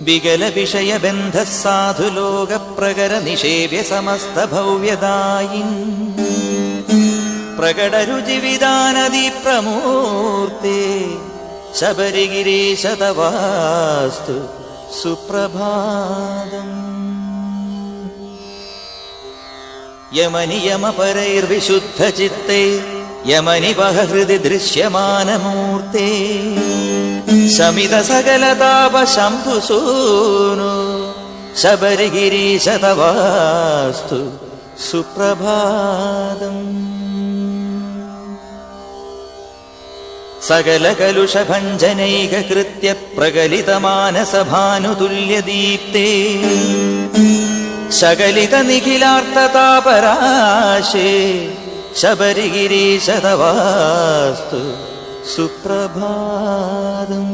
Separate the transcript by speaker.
Speaker 1: വികല വിഷയബന്ധ സാധുലോക പ്രകര നിഷേവ്യ സമസ്ത ഭവ്യദായിൻ പ്രകടരുചിവിധാനദി പ്രമൂർത്തേ ശബരിഗിരീശ തവാസ്തു സുപ്രഭാതം. യമനിയമപരൈർവിശുദ്ധചിത്തേ യമനിവഹ ഹൃദി ദൃശ്യമാനമൂർത്തേ ശമിത സകലതാപ ശംഭുസൂനു ശബരിഗിരീശ തവാസ്തു സുപ്രഭാതം. സകലകലുഷഭഞ്ജനൈകകൃത്യ പ്രകലിതമാനസഭാനുതുല്യദീപ്തേ ശകലിത നിഖിലാർത്തതാപരാശേ ശബരിഗിരീശ തവാസ്തു സുപ്രഭാതം.